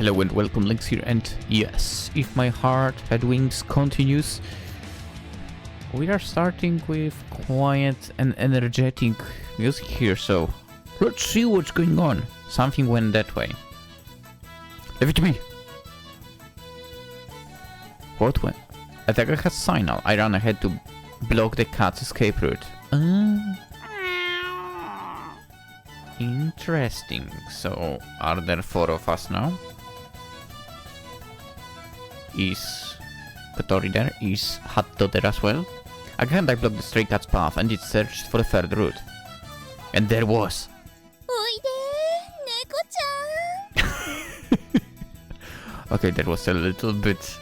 Hello and welcome, Lynx here, and yes, if my heart had wings continues, we are starting with quiet and energetic music here, so let's see what's going on. Something went that way. Leave it to me. What went? Attacker has signal. I ran ahead to block the cat's escape route. Interesting. So, are there 4 of us now? Is Kotori there? Is Hatto there as well? Again, I blocked the stray cat's path and it searched for the third route. And there was... Okay, that was a little bit...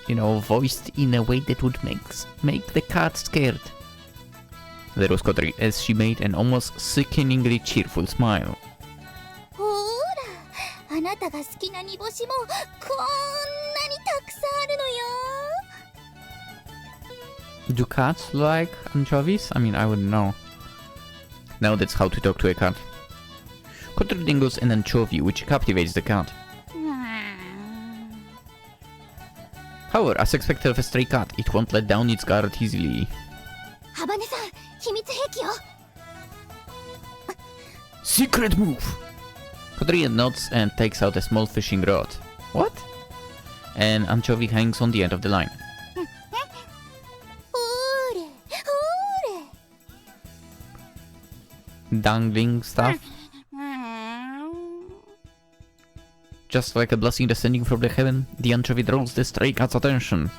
you know, voiced in a way that would make the cat scared. There was Kotori as she made an almost sickeningly cheerful smile. Do cats like anchovies? I mean, I wouldn't know. Now that's how to talk to a cat. Kotori dingles an anchovy, which captivates the cat. However, as expected of a stray cat, it won't let down its guard easily. Secret move! Kotori nods and takes out a small fishing rod. What? An anchovy hangs on the end of the line. Dangling stuff? Just like a blessing descending from the heaven, the anchovy draws the stray cat's attention.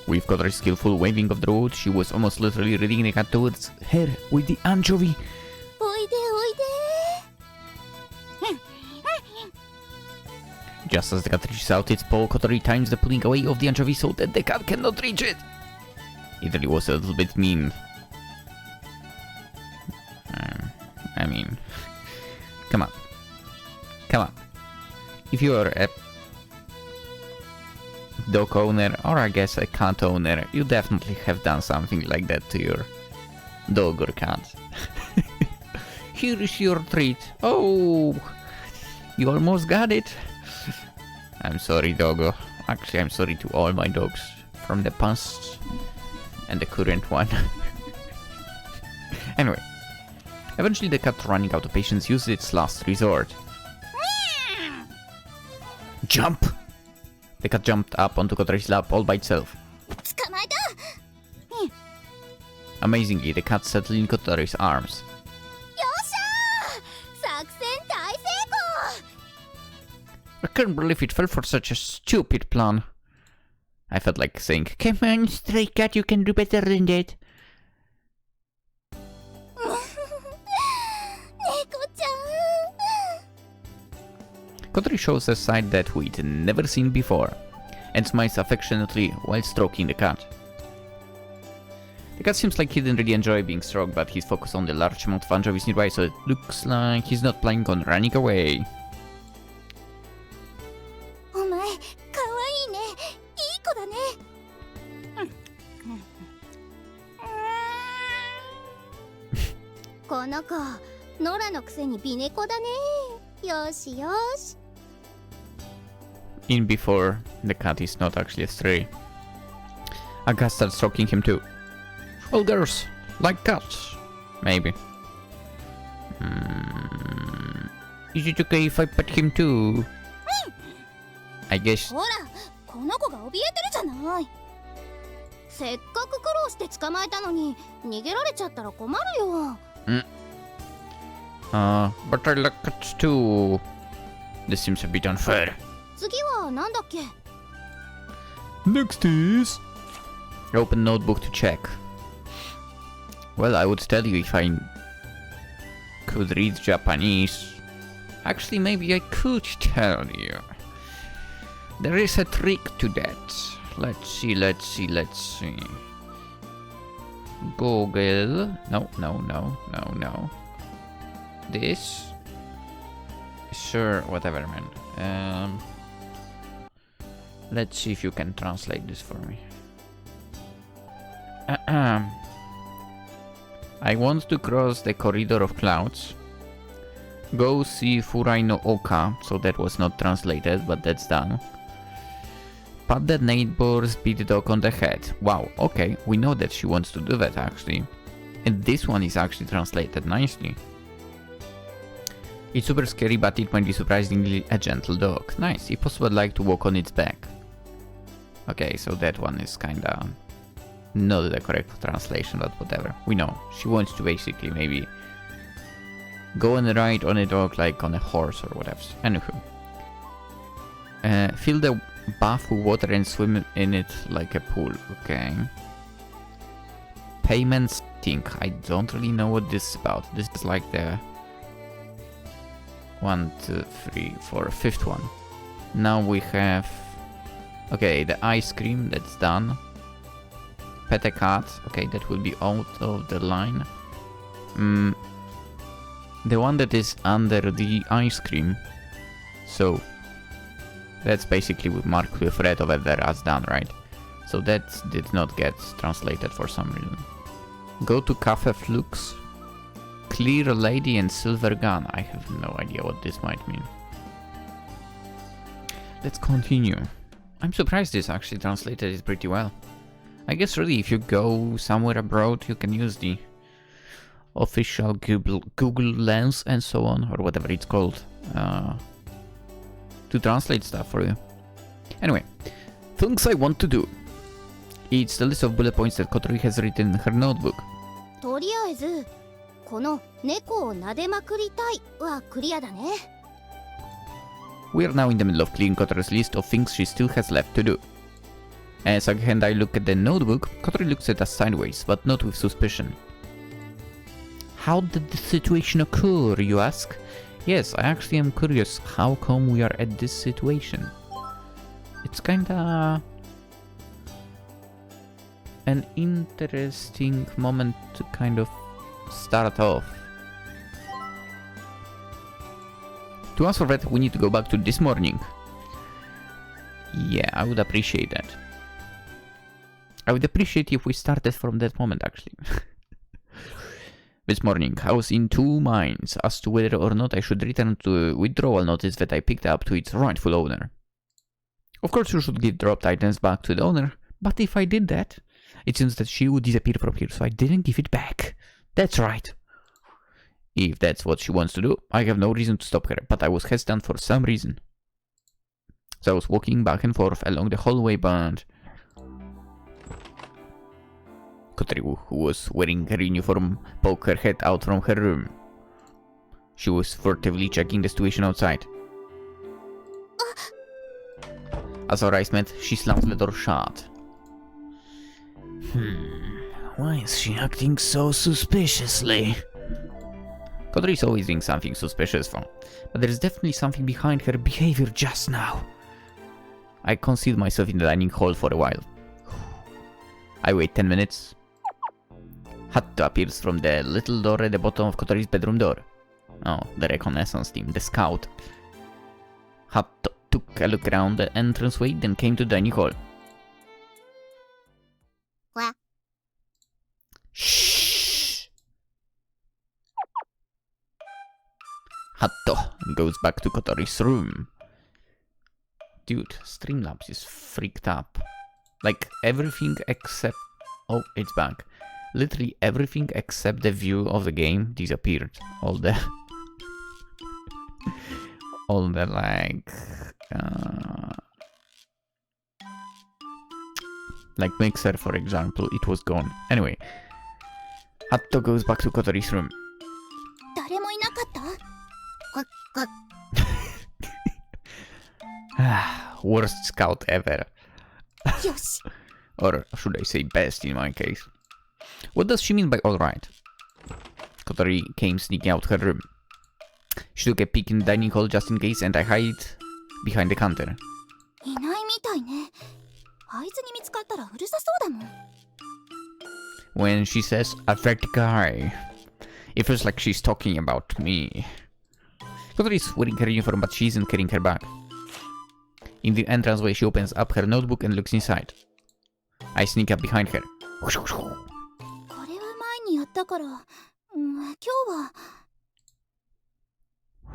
With Kotori's skillful waving of the rod, she was almost literally leading the cat towards her with the anchovy. Just as the cat reaches out its paw, Kotori times the pulling away of the anchovy so that the cat cannot reach it. It really was a little bit mean. I mean, come on. If you are a dog owner, or I guess a cat owner, you definitely have done something like that to your dog or cat. Here is your treat. Oh, you almost got it. I'm sorry, doggo. Actually, I'm sorry to all my dogs from the past and the current one. Anyway, eventually the cat, running out of patience, used its last resort. Jump! The cat jumped up onto Kotori's lap all by itself. Amazingly, the cat settled in Kotori's arms. I can't believe it fell for such a stupid plan. I felt like saying, "Come on, stray cat, you can do better than that." Kotori shows a side that we'd never seen before, and smiles affectionately while stroking the cat. The cat seems like he didn't really enjoy being stroked, but he's focused on the large amount of anchovies nearby, so it looks like he's not planning on running away. In before, the cat is not actually a stray. Aga starts stroking him too. All girls like cats, maybe. Is it okay if I pet him too? I guess. But I like cats too. This seems a bit unfair. Next is... Open notebook to check. Well, I would tell you if I could read Japanese. Actually, maybe I could tell you. There is a trick to that. Let's see. Google. No. This. Sure, whatever, man. Let's see if you can translate this for me. I want to cross the corridor of clouds. Go see Furai no Oka, so that was not translated, but that's done. Pat the neighbors, beat the dog on the head. Wow, okay, we know that she wants to do that actually. And this one is actually translated nicely. It's super scary, but it might be surprisingly a gentle dog. Nice, if possible I'd like to walk on its back. Okay, so that one is kinda not the correct translation, but whatever. We know, she wants to basically maybe go and ride on a dog like on a horse or whatever. Anywho. Fill the bath with water and swim in it like a pool. Okay. Payments thing. I don't really know what this is about. This is like the 1, 2, 3, 4, fifth one. Now we have... Okay, the ice cream, that's done. Pet a cat. Okay, that will be out of the line. The one that is under the ice cream. So... That's basically marked with red over there as done, right? So that did not get translated for some reason. Go to Cafe Flux. Clear Lady and Silver Gun. I have no idea what this might mean. Let's continue. I'm surprised this actually translated it pretty well. I guess really if you go somewhere abroad you can use the official Google Lens and so on, or whatever it's called. To translate stuff for you. Anyway, things I want to do. It's the list of bullet points that Kotori has written in her notebook. とりあえずこの猫を撫でまくりたいはクリアだね。We are now in the middle of clearing Kotori's list of things she still has left to do. As again I look at the notebook, Kotori looks at us sideways, but not with suspicion. How did the situation occur, you ask? Yes, I actually am curious how come we are at this situation. It's kinda... an interesting moment to kind of start off. To answer that, we need to go back to this morning. Yeah, I would appreciate that. I would appreciate if we started from that moment, actually. This morning, I was in two minds as to whether or not I should return to withdrawal notice that I picked up to its rightful owner. Of course, you should give dropped items back to the owner, but if I did that, it seems that she would disappear from here, so I didn't give it back. That's right. If that's what she wants to do, I have no reason to stop her, but I was hesitant for some reason. So I was walking back and forth along the hallway, but... Kotori, who was wearing her uniform, poked her head out from her room. She was furtively checking the situation outside. As our eyes met, she slammed the door shut. Why is she acting so suspiciously? Kotori is always doing something suspicious, but there is definitely something behind her behavior just now. I concealed myself in the dining hall for a while. I wait 10 minutes. Hatto appears from the little door at the bottom of Kotori's bedroom door. Oh, the reconnaissance team, the scout. Hatto took a look around the entranceway, then came to the dining hall. What? Shh! Hatto goes back to Kotori's room. Dude, Streamlabs is freaked up. Like, everything except... Oh, it's back. Literally everything except the view of the game disappeared. All the... all the, like... like Mixer, for example, it was gone. Anyway, Hatto goes back to Kotori's room. 誰もいなかった？Worst scout ever. よし。 Or should I say best in my case. What does she mean by alright? Kotori came sneaking out her room. She took a peek in the dining hall just in case, and I hid behind the counter. いないみたいね。あいつに見つかったらうるさそうだもん。 When she says, a that guy, it feels like she's talking about me. Kotori is wearing her uniform, but she isn't carrying her bag. In the entranceway, she opens up her notebook and looks inside. I sneak up behind her. これは前にやったから、今日は。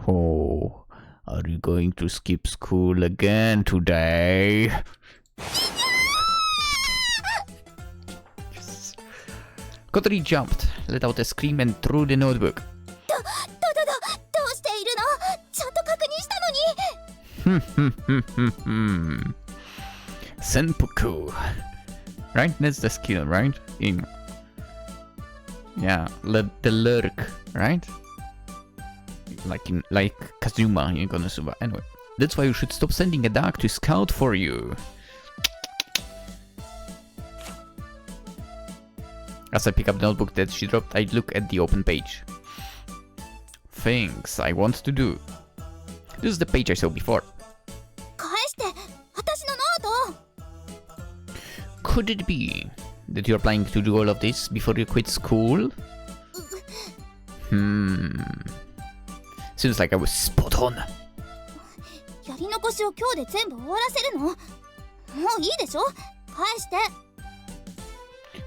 Oh, are you going to skip school again today? Yes. Kotori jumped, let out a scream, and threw the notebook. どうしているの？ちゃんと確認したのに。Senpuku. Right? That's the skill, right? Yeah, the lurk, right? Like Kazuma in Konosuba. Anyway, that's why you should stop sending a dog to scout for you. As I pick up the notebook that she dropped, I look at the open page. Things I want to do. This is the page I saw before. 返して、私のノート。Could it be that you're planning to do all of this before you quit school? Seems like I was spot on. やり残しを今日で全部終わらせるの？もういいでしょ？返して。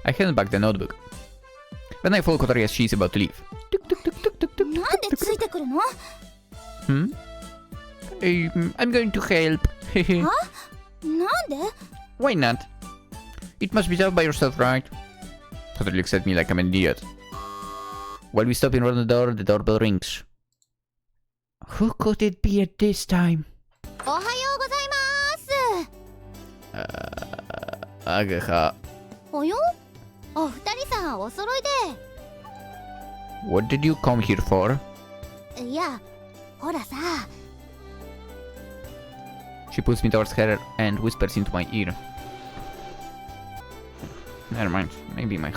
I hand back the notebook. Then I follow Kotori as she's about to leave. なんでついてくるの？ I'm going to help. は？なんで？ Why not? It must be done by yourself, right? Kotori looks at me like I'm an idiot. While we stop in front of the doorbell rings. Who could it be at this time? おはようございます。Agaha. およ？お二人さんお揃い What did you come here for? で。いや、ほらさ。She pulls me towards her and whispers into my ear. Never mind. Maybe my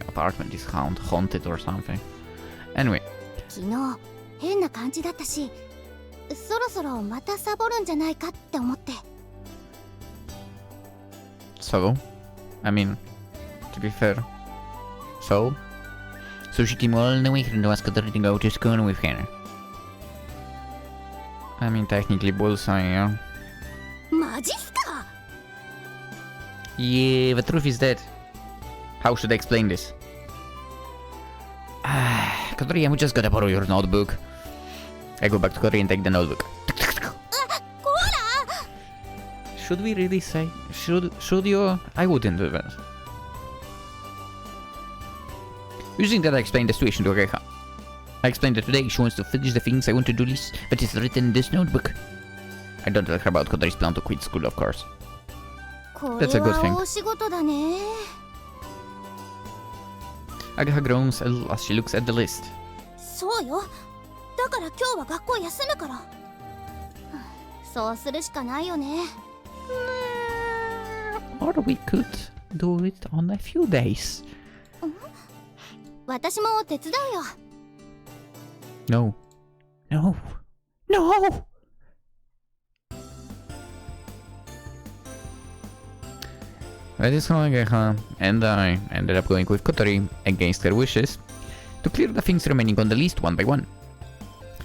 apartment is haunted or something. Anyway. 昨日変な感じだったし、そろそろまたサボるんじゃないかって思って。So? I mean, to be fair. So she came all the way here to ask Kotori to go to school with her. I mean, technically bullseye, yeah? マジっすか？ Yeah, the truth is that. How should I explain this? Kotori, I'm just gonna borrow your notebook. I go back to Kotori and take the notebook. Should we really say? Should you? I wouldn't do that. Using that, I explained the situation to Reika. I explained that today she wants to finish the things I want to do list that is written in this notebook. I don't tell her about Kotori's plan to quit school, of course. That's a good thing. これは大仕事だね。Agaha groans a little as she looks at the list. そうよ。だから今日は学校休むから。そうするしかないよね。Or we could do it on a few days. 私も手伝うよ。No. No. No! That is how Agaha and I ended up going with Kotori, against her wishes, to clear the things remaining on the list one by one.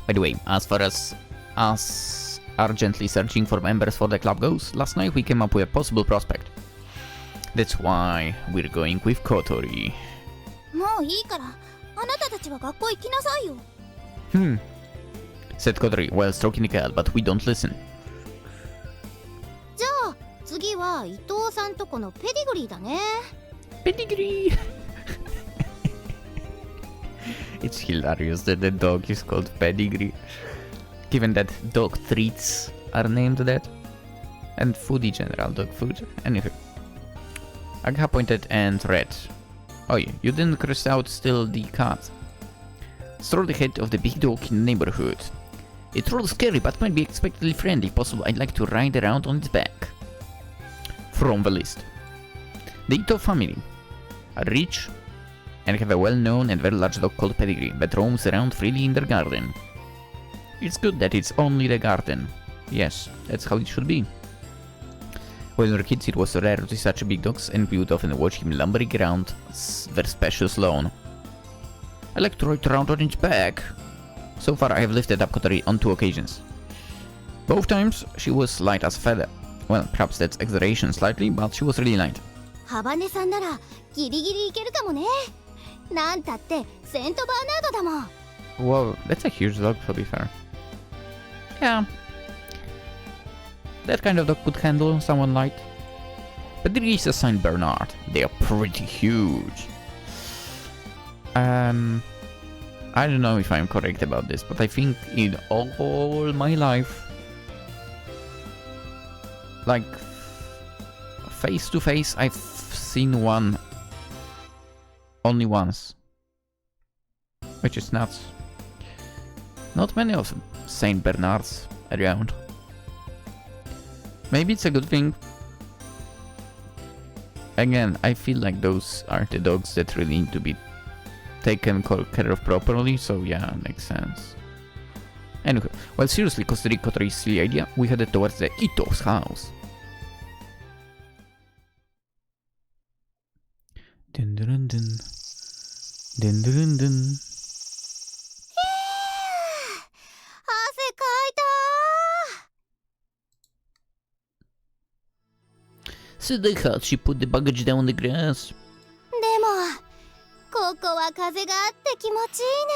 By the way, as far as us urgently searching for members for the club goes, last night we came up with a possible prospect. That's why we're going with Kotori. もういいから、あなたたちは学校行きなさいよ。Said Kotori while stroking the cat, but we don't listen. じゃあ次は伊藤さんとこのペディグリーだね。Pedigree! It's hilarious that the dog is called Pedigree, given that dog treats are named that, and food in general, dog food. Anyway, Agaha pointed and read. Oh yeah, you didn't cross out still the cat. Stroll ahead of the big dog in the neighborhood. It's real scary but might be expectedly friendly. Possible I'd like to ride around on its back. From the list. The Ito family are rich and have a well-known and very large dog called Pedigree that roams around freely in their garden. It's good that it's only the garden. Yes, that's how it should be. When we were kids, it was rare to see such big dogs, and we would often watch him lumbering around their spacious lawn. I like to ride around on its back. So far, I have lifted up Kotori on 2 occasions. Both times, she was light as a feather. Well, perhaps that's exaggeration slightly, but she was really light. ハバネさんならギリギリいけるかもね。なんたってセントバーナードだもん。 Well, that's a huge dog, to be fair. Yeah. That kind of dog could handle someone light. But there is a Saint Bernard. They are pretty huge. I don't know if I'm correct about this, but I think in all my life, like face to face, I've seen one only once, which is nuts. Not many of Saint Bernards around. Maybe it's a good thing. Again, I feel like those are the dogs that really need to be taken care of properly, so yeah, makes sense. Anyway, well, seriously, considering Kotori's silly idea, we headed towards the Ito's house. Dun dun dun. Dun dun dun. 汗かいた So they had she put the baggage down on the grass. でもここは風があって気持ちいいね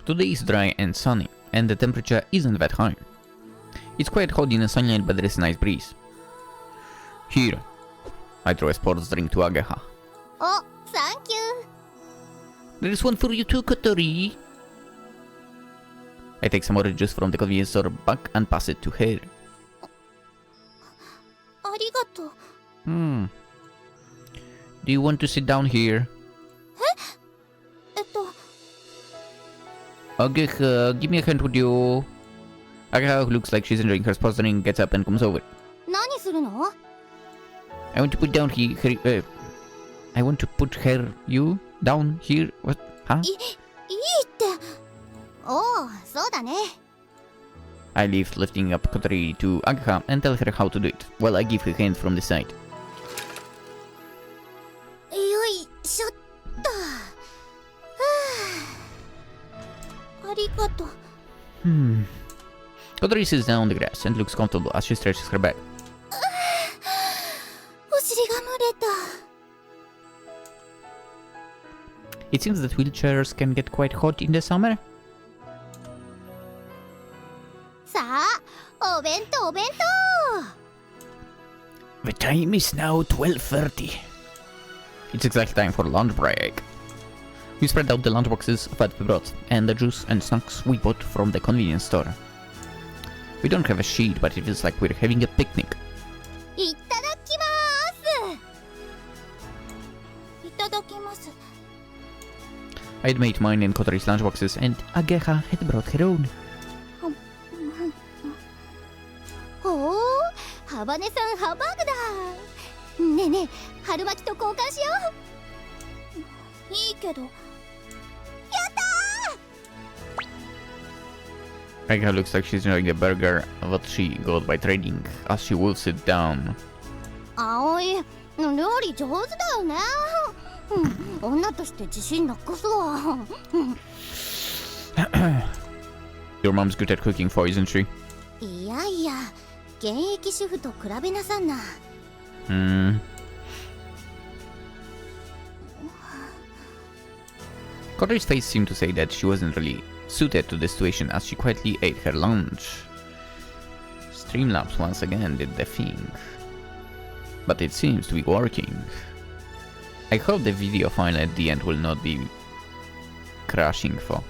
Today is dry and sunny, and the temperature isn't that high. It's quite hot in the sunlight, but there is a nice breeze. Here, I throw a sports drink to Ageha. お、サンキュー There is one for you too, Kotori. I take some orange juice from the convenience store back and pass it to her. ありがとう Do you want to sit down here? えっと Ageha, give me a hand, would you? Ageha, who looks like she's enjoying her sports drink, gets up and comes over. 何するの I want to put down I want to put you down here. What? Huh? いいっておおそうだね I leave, lifting up Kotori to Ageha and tell her how to do it, while I give her hand from the side. よいしょっとはあありがとう Kotori sits down on the grass and looks comfortable as she stretches her back. お尻が蒸れた It seems that wheelchairs can get quite hot in the summer. さあお弁当 The time is now 12:30. It's exactly time for lunch break. We spread out the lunchboxes of what we brought, and the juice and snacks we bought from the convenience store. We don't have a sheet, but it feels like we're having a picnic. いただきますいただきます I had made mine in Kotori's lunchboxes, and Ageha had brought her own. ほうハバネさんハンバーグだねえねえ春巻きと交換しよういいけどやったー Ageha looks like she's enjoying the burger that she got by trading, as she wolfs it down. 葵料理上手だよね女として自信なくすわ Your mom's good at cooking for, isn't she? いやいや現役主婦と比べなさんな Kotori's face seemed to say that she wasn't really suited to the situation as she quietly ate her lunch. Streamlabs once again did the thing. But it seems to be working. I hope the video file at the end will not be crashing for.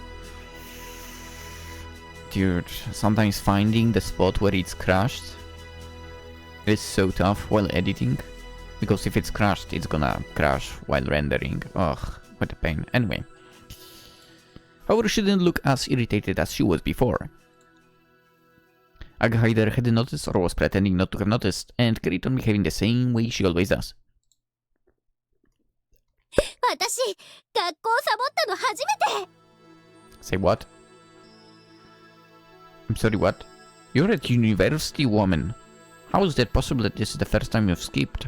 Dude, sometimes finding the spot where it's crashed is so tough while editing. Because if it's crashed, it's gonna crash while rendering. Ugh, what a pain. Anyway. However, she didn't look as irritated as she was before. Ageha either hadn't noticed or was pretending not to have noticed, and carried on behaving the same way she always does. 私学校サボったの初めて Say what? I'm sorry, what? You're at university, woman. How is that possible that this is the first time you've skipped?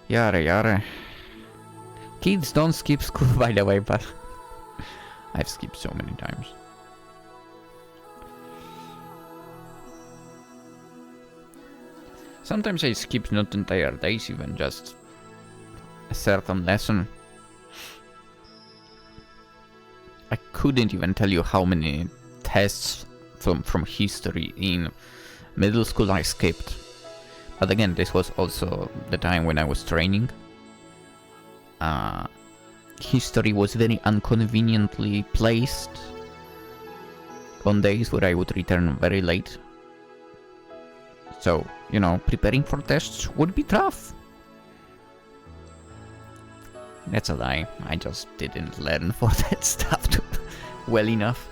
Yara yara. Kids don't skip school, by the way, but I've skipped so many times. Sometimes I skip not entire days, even just a certain lesson. I couldn't even tell you how many tests from history in middle school I skipped. But again, this was also the time when I was training. History was very inconveniently placed on days where I would return very late. So, you know, preparing for tests would be tough. That's a lie. I just didn't learn for that stuff well enough.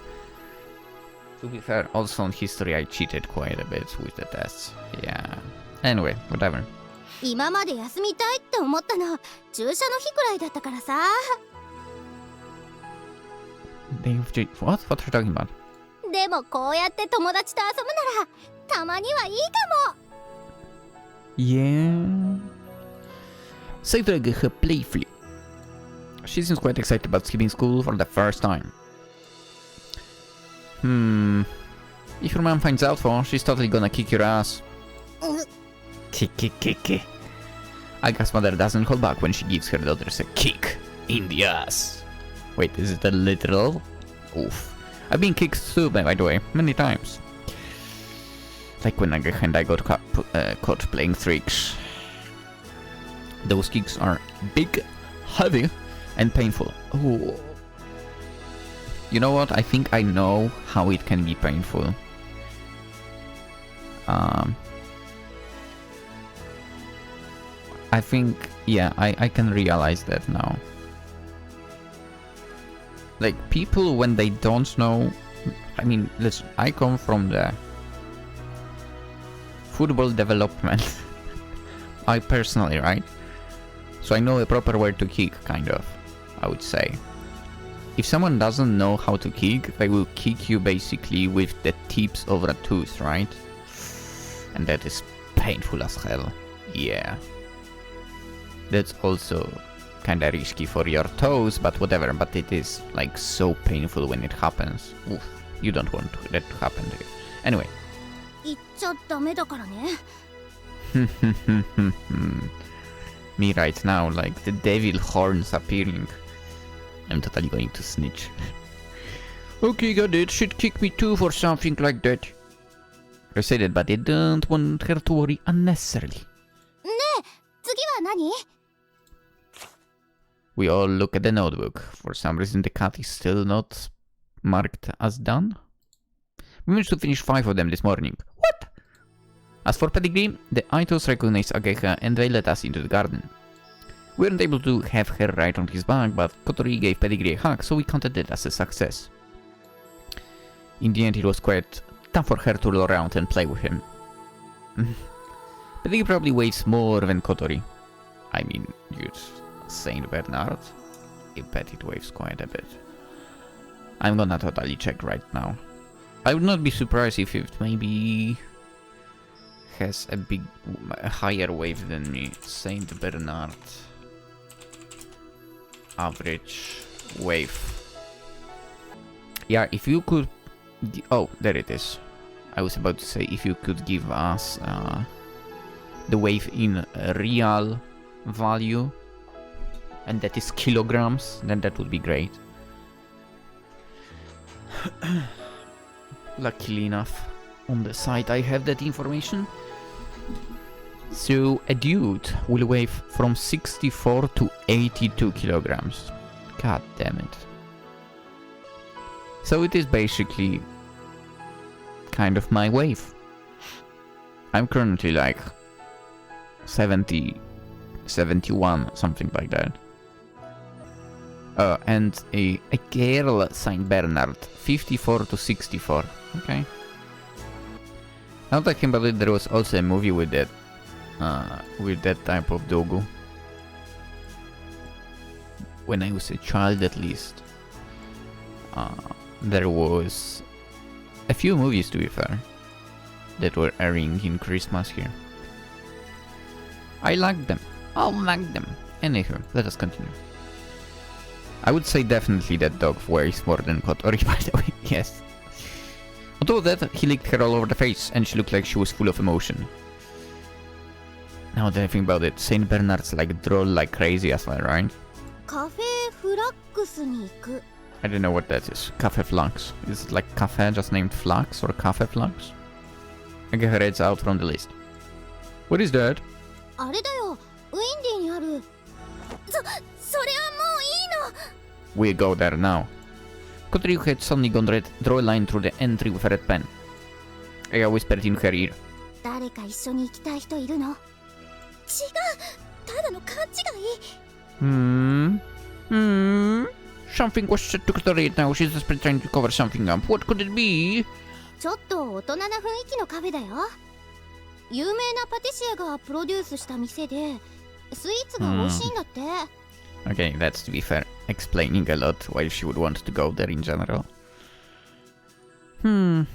To be fair, also on history I cheated quite a bit with the tests. Yeah. Anyway, whatever. 今まで休みたいって思ったの注射の日くらいだったからさ。What? What are you talking about? でもこうやって友達と遊ぶならたまにはいいかも。Yeah. Saitag her playfully. She seems quite excited about skipping school for the first time. If your mom finds out, she's totally gonna kick your ass. Kick. I guess mother doesn't hold back when she gives her daughters a kick in the ass. Wait, is it a literal? Oof. I've been kicked too, by the way, many times. Like when I got caught playing tricks. Those kicks are big, heavy, and painful. Ooh. You know what? I think I know how it can be painful. I think, yeah, I can realize that now. Like, people when they don't know... I mean, listen, I come from the football development. I personally, right? So I know a proper way to kick, kind of, I would say. If someone doesn't know how to kick, they will kick you basically with the tips of a tooth, right? And that is painful as hell. Yeah. That's also kinda risky for your toes, but whatever, but it is like so painful when it happens. Oof, you don't want that to happen to you. Anyway. 言っちゃダメだからね。Me right now, like the devil horns appearing. I'm totally going to snitch. Okay, got it. She'd kick me too for something like that. I said it, but I don't want her to worry unnecessarily. ねえ、次は何？ We all look at the notebook. For some reason the cat is still not marked as done. We managed to finish 5 of them this morning. What? As for pedigree, the Aitos recognized Ageha and they let us into the garden. We weren't able to have her right on his back, but Kotori gave Pedigree a hug, so we counted it as a success. In the end, it was quite tough for her to roll around and play with him. Pedigree probably weighs more than Kotori. I mean, you'd Saint Bernard. I bet it weighs quite a bit. I'm gonna totally check right now. I would not be surprised if it maybe has a higher weight than me. Saint Bernard. Average wave. Yeah, if you could... Oh, there it is. I was about to say, if you could give us the wave in real value, and that is kilograms, then that would be great. Luckily enough, on the site I have that information. So a dude will weigh from 64 to 82 kilograms. God damn it. So it is basically kind of my weight. I'm currently like 70, 71, something like that. And a girl Saint Bernard, 54 to 64. Okay. Now talking about it, there was also a movie with that type of dogu. When I was a child, at least, there was a few movies, to be fair, that were airing in Christmas here. I liked them. I liked them. Anywho, let us continue. I would say definitely that dog weighs more than Kotori, by the way, yes. On top of that, he licked her all over the face, and she looked like she was full of emotion. Now that I think about it, Saint Bernard's like droll like crazy as well, right? カフェフラックスに行く。I don't know what that is. Cafe Flux. Is it like cafe just named Flux or Cafe Flux? Age reads out from the list. What is that? あれだよ、ウィンディにある。それはもういいの。 We'll go there now. Kotori, who had suddenly gone red, drew a line through the entry with a red pen. Aya whispered in her ear. 誰か一緒に行きたい人いるの？違う、ただの勘違い。Something was said to Kotori now. She's desperately trying to cover something up. What could it be? ちょっと大人な雰囲気のカフェだよ。有名なパティシエがプロデュースした店で、スイーツが美味しいんだって。Okay, that's to be fair. Explaining a lot why she would want to go there in general. Do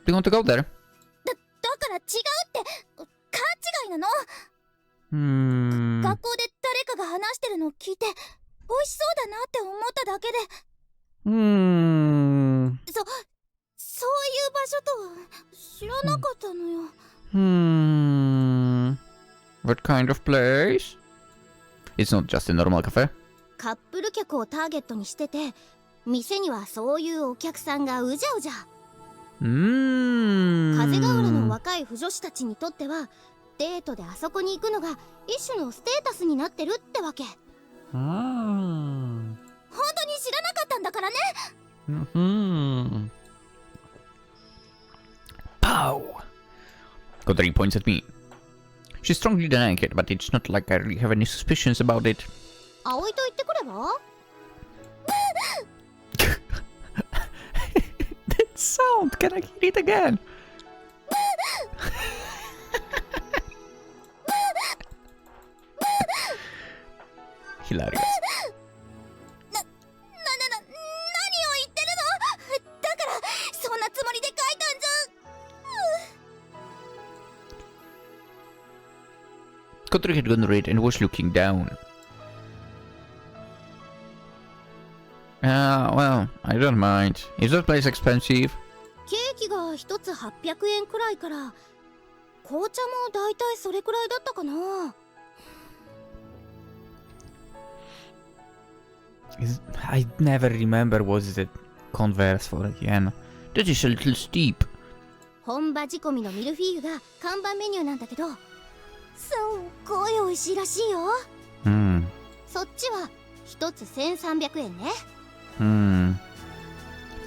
you want to go there? だから違うって勘違いなの。学校で誰かが話してるのを聞いて美味しそうだなって思っただけで。そういう場所とは知らなかったのよ。What kind of place? It's not just a normal cafe. カップル客をターゲットにしてて、店にはそういうお客さんがうじゃうじゃ。風ヶ浦の若い腐女子たちにとっては、デートであそこに行くのが一種のステータスになってるってわけ。本当に知らなかったんだからね。Pow! Kotori points at me. She strongly denies it, but it's not like I really have any suspicions about it. 葵と言ってくれば？ That sound! Can I hear it again? Hilarious. 何を言ってるの？だからそんなつもりで書いたんじゃ。Kotori had gone red and was looking down. Well, I don't mind. Is that place expensive? ケーキが一つ800円くらいから、紅茶もだいたいそれくらいだったかな。I never remember was it Converse for a yen. That is a little steep. 本場仕込みのミルフィーユが看板メニューなんだけど、すっごい美味しいらしいよ。そっちは一つ1300円ね。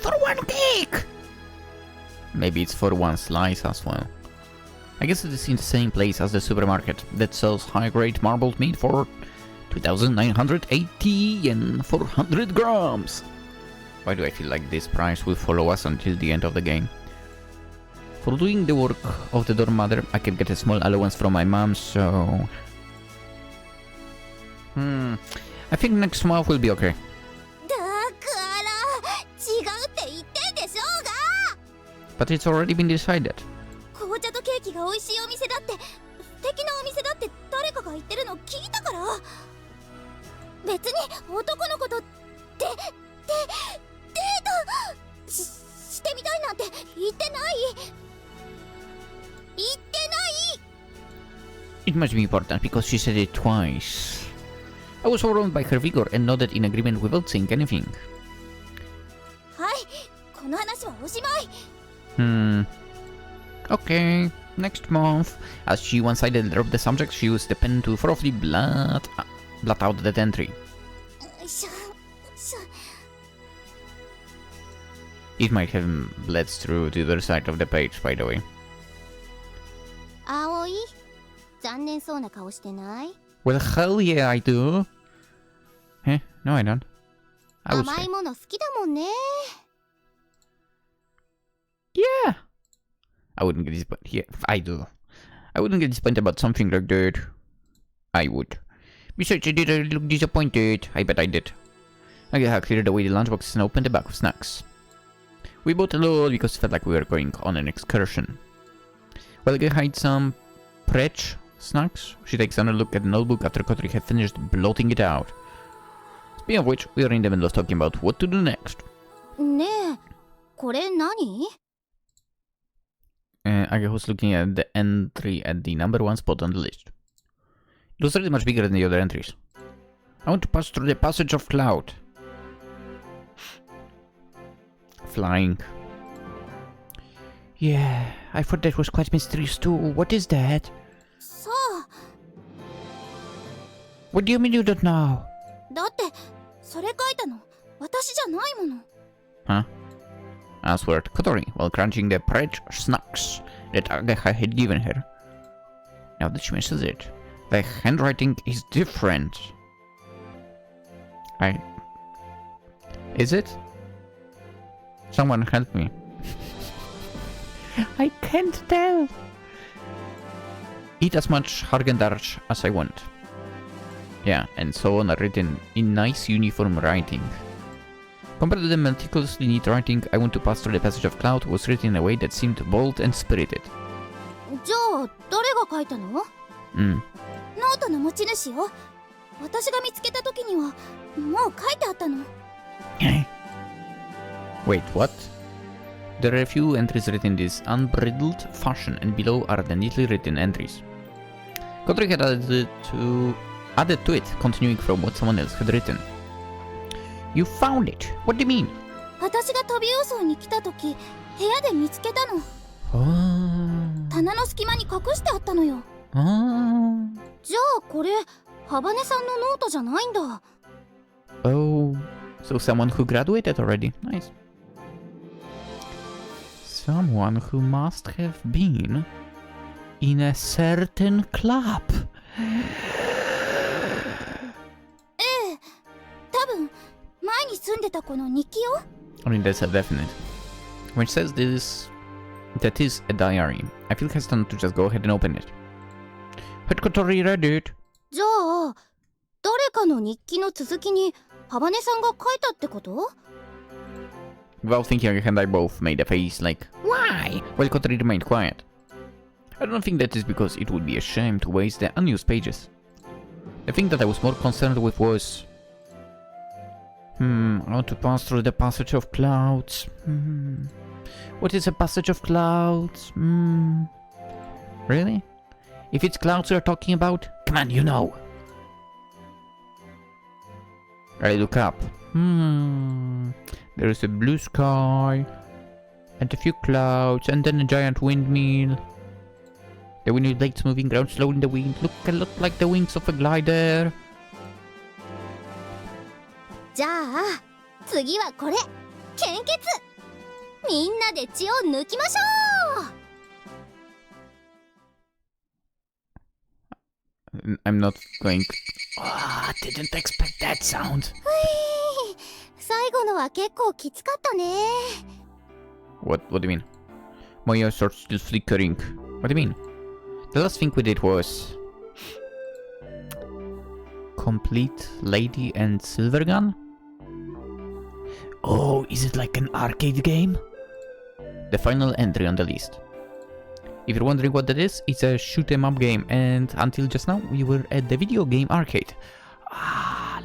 For one cake! Maybe it's for one slice as well. I guess it is in the same place as the supermarket that sells high-grade marbled meat for 2,980 yen for 100 grams. Why do I feel like this price will follow us until the end of the game? For doing the work of the dorm mother, I can get a small allowance from my mom, so... I think next month will be okay. だから違うって言ってんでしょうが。 But it's already been decided. 紅茶とケーキが美味しいお店だって、素敵なお店だって誰かが言ってるの聞いたから。別に男の子とデートしてみたいなんて言ってない。言ってない。 It must be important because she said it twice. I was overwhelmed by her vigor and nodded in agreement without saying anything. はい、この話はおしまい。Okay, next month. As she one-sided dropped the subject, she used the pen to thoroughly blot out that entry. It might have bled through to the other side of the page, by the way. 葵、残念そうな顔してない？ Well, hell yeah, I do. Eh? No, I don't. I would 甘 say. いもの好きだもんね。Yeah. I wouldn't get disappointed. Yeah, I do. I wouldn't get disappointed about something like that. I would. Besides, I did look disappointed. I bet I did. I cleared away the lunchboxes and opened the bag of snacks. We bought a lot because it felt like we were going on an excursion. While I hide some Prech snacks, she takes another look at the notebook after Kotori had finished blotting it out. Speaking of which, we are in the middle of talking about what to do next. ねえ、これ何？ I was looking at the entry at the number 1 spot on the list. It was really much bigger than the other entries. I want to pass through the Passage of Cloud. flying. Yeah, I thought that was quite mysterious too. What is that? So, What do you mean you don't know? だってそれ書いたの私じゃないもの。 Huh? Answered Kotori while crunching the porridge snacks that Ageha had given her. Now that she mentions it, the handwriting is different. Is it? Someone help me. I can't tell. Eat as much Hargendarch as I want. Yeah, and so on are written in nice uniform writing. Compared to the meticulously neat writing, I want to pass through the passage of cloud was written in a way that seemed bold and spirited. じゃあ誰が書いたの？ノートの持ち主よ。私が見つけた時にはもう書いてあったの。Wait, what? There are a few entries written in this unbridled fashion, and below are the neatly written entries. Kotori had added to it, continuing from what someone else had written. You found it! What do you mean? 私が飛び予想に来た時、部屋で見つけたの。棚の隙間に隠してあったのよ。じゃあこれ、ハバネさんのノートじゃないんだ。Oh, so someone who graduated already. Nice. Someone who must have been in a certain club. 多分前に住んでた子の日記よ。I mean, that's a definite. When it says that is a diary, I feel hesitant to just go ahead and open it. Had Kotori read it? じゃあ誰かの日記の続きにハバネさんが書いたってこと？ Without thinking, Aga and I both made a face like, why? While Kotori remained quiet. I don't think that is because it would be a shame to waste the unused pages. The thing that I was more concerned with was... I want to pass through the passage of clouds. What is a passage of clouds? Really? If it's clouds you're talking about, come on, you know. I look up. There is a blue sky, and a few clouds, and then a giant windmill. The windmill blades moving around slowly in the wind. Look like the wings of a glider. じゃあ次はこれ、献血。みんなで血を抜きましょう。 I'm not going... I didn't expect that sound. 最後のは結構きつかったね。 What do you mean? My eyes are still flickering. What do you mean? The last thing we did was... complete Lady and Silvergun? Oh, is it like an arcade game? The final entry on the list. If you're wondering what that is, it's a shoot-em-up game, and until just now, we were at the video game arcade.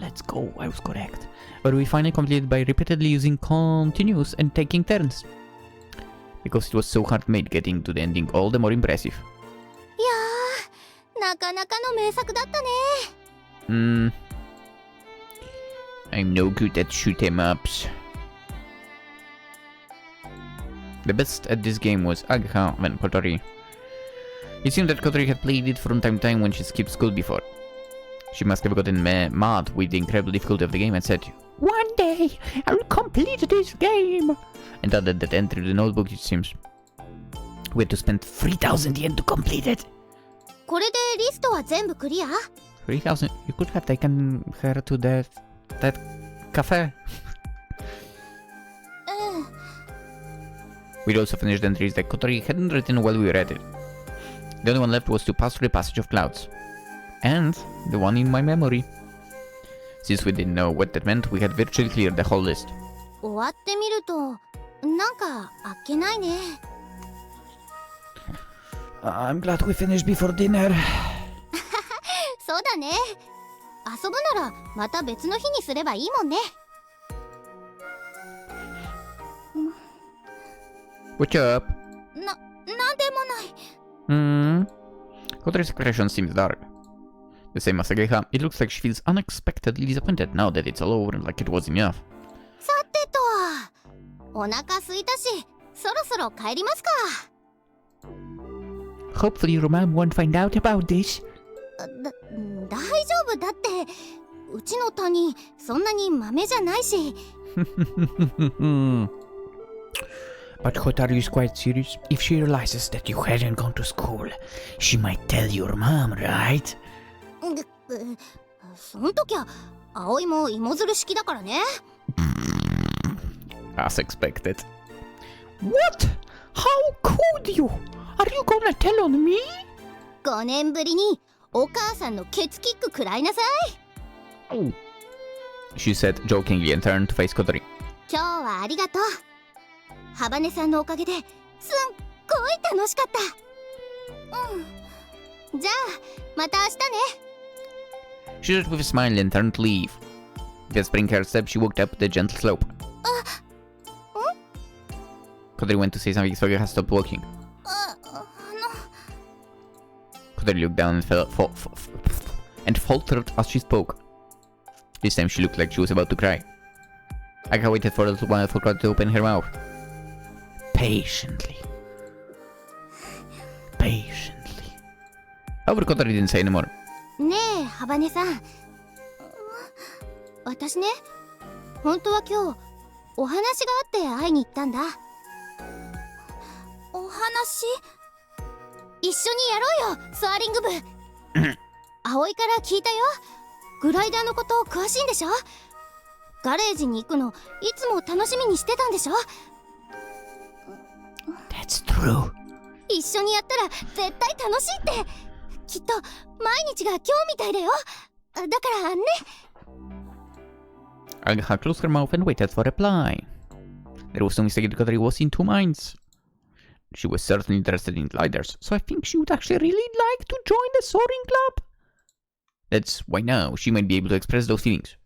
Let's go, I was correct. But we finally completed by repeatedly using continues and taking turns. Because it was so hard made, getting to the ending all the more impressive. いやー、なかなかの名作だったね。I'm no good at shoot-em-ups. The best at this game was Agha, then Kotori. It seemed that Kotori had played it from time to time when she skipped school before. She must have gotten mad with the incredible difficulty of the game and said, "One day, I will complete this game!" And added that entry to the notebook, it seems. We had to spend 3,000 yen to complete it! これでリストは全部クリア？ 3,000? You could have taken her to that cafe. We'd also finished entries that Kotori hadn't written while we were at it. The only one left was to pass through the passage of clouds. And the one in my memory. Since we didn't know what that meant, we had virtually cleared the whole list. 終わってみると、なんかあっけないね。I'm glad we finished before dinner. そうだね。遊ぶならまた別の日にすればいいもんね。What's up? なんでもない。Kotori's expression seems dark. The same as Ageha, it looks like she feels unexpectedly disappointed now that it's all over like it was enough. さてと、お腹空いたし、そろそろ帰りますか。Hopefully your mom won't find out about this. 大丈夫だって。うちの谷、そんなに豆じゃないし。But Kotori is quite serious. If she realizes that you hadn't gone to school, she might tell your mom, right? そん時は、葵も芋づる式だからね。As expected. What? How could you? Are you gonna tell on me? 5年ぶりにお母さんのケツキック食らいなさい。Oh. She said jokingly and turned to face Kotori. 今日はありがとう。ハバネさんのおかげですっごい楽しかった。じゃあまた明日ね。She said with a smile and turned to leave. With a spring her step, she walked up the gentle slope. Kotori went to say something, so had stopped walking. Kotori looked down and faltered as she spoke. This time she looked like she was about to cry. Aga waited for a little while for Kotori to open her mouth. Patiently. However, Kotori didn't say anymore. ねえ、ハバネさん。私ね、本当は今日お話があって会いに行ったんだ。お話？一緒にやろうよ、ソアリング部。葵から聞いたよ。グライダーのこと詳しいんでしょ？ガレージに行くのいつも楽しみにしてたんでしょ？ That's true. 一緒にやったら絶対楽しいって。きっと毎日が今日みたいだよ。だからね。Aga closed her mouth and waited for a reply. There was no mistake that Kotori was in two minds. She was certainly interested in gliders, so I think she would actually really like to join the soaring club. That's why now she might be able to express those feelings.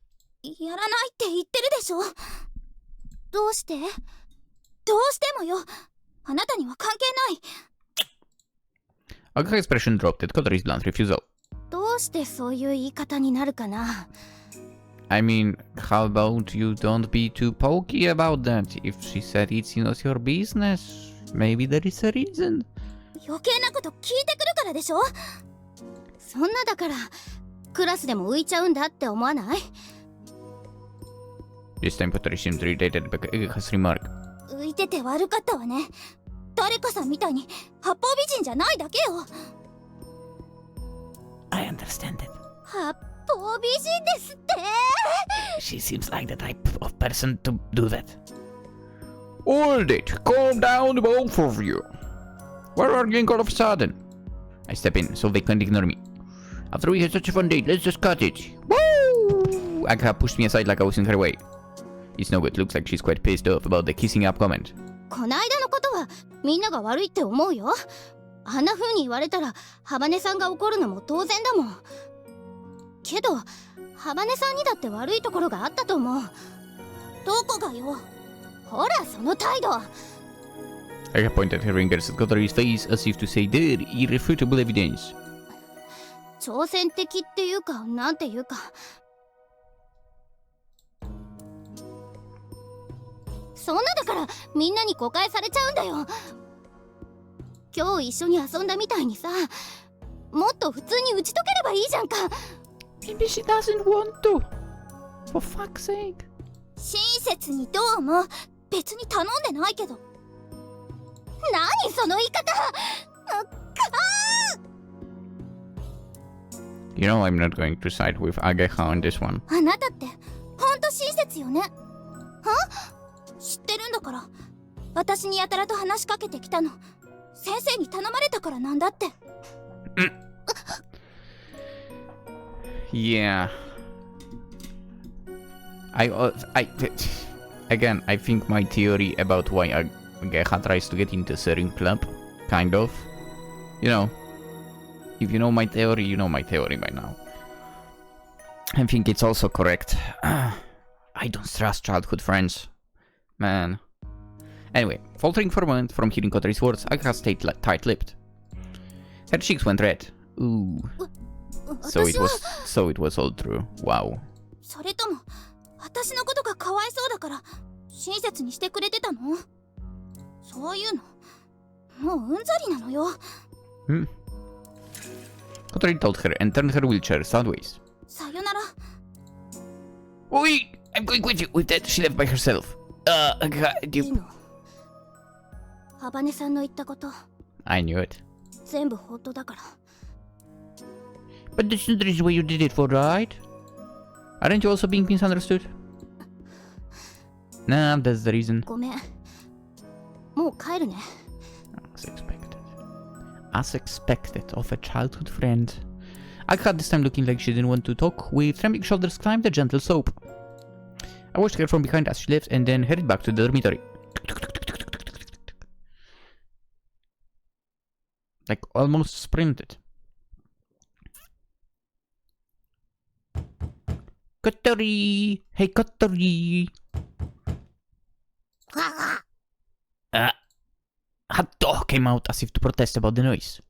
やらないって言ってるでしょ。どうして？どうしてもよ。あなたには関係ない。Aga's expression dropped at Kotori's blunt refusal. どうしてそういう言い方になるかな。I mean, how about you don't be too pokey about that? If she said it's not your business, maybe there is a reason. 余計なこと聞いてくるからでしょ。そんなだからクラスでも浮いちゃうんだって思わない？ This time Kotori seemed irritated by Aga's remark. 浮いてて悪かったわね。誰かさんみたいに八方美人じゃないだけよ。I understand it. 八方美人ですって。She seems like the type of person to do that. Hold it! Calm down, both of you. Where are you all of a sudden? I step in so they can't ignore me. After we had such a fun date, let's just cut it. Woo! Aga pushed me aside like I was in her way. It's no good. Looks like she's quite pissed off about the kissing up comment. こないだのことはみんなが悪いって思うよ。あんな風に言われたらハバネさんが怒るのも当然だもん。けどハバネさんにだって悪いところがあったと思う。どこがよ。ほらその態度。Aga pointed her fingers at Kotori's face as if to say there, irrefutable evidence. 挑戦的っていうかなんていうか。そんなだからみんなに誤解されちゃうんだよ。今日一緒に遊んだみたいにさ、もっと普通に打ち解ければいいじゃんか。Maybe she doesn't want to. For fuck's sake. 親切にどうも別に頼んでないけど。何その言い方。You know I'm not going to side with Aga on this one. あなたってほんと親切よね。は？知ってるんだから。私にやたらと話しかけてきたの先生に頼まれたからなんだって。Yeah. Again, I think my theory about why Aga tries to get into Sering Club, kind of. You know, if you know my theory, you know my theory by now. I think it's also correct. I don't trust childhood friends. Man. Anyway, faltering for a moment from hearing Kotori's words, Aga stayed tight-lipped. Her cheeks went red. Ooh. So it was all true. Wow. それとも私のことがかわいそうだから親切にしてくれてたの？そういうのもううんざりなのよ。Kotori told her and turned her wheelchair sideways. さよなら。Oi! I'm going with you! With that, she left by herself. God, いい you... の。ハバネさんの言ったこと I knew it. 全部本当だから。 But that's not the reason why you did it for, right? Aren't you also being misunderstood? Nah, that's the reason. ごめん。もう帰るね。 As expected. As expected of a childhood friend. Agha, this time looking like she didn't want to talk, with trembling shoulders climbed the gentle slope. I watched her from behind as she left and then headed back to the dormitory. Like, almost sprinted. Kotori! Hey, Kotori! Hatto came out as if to protest about the noise.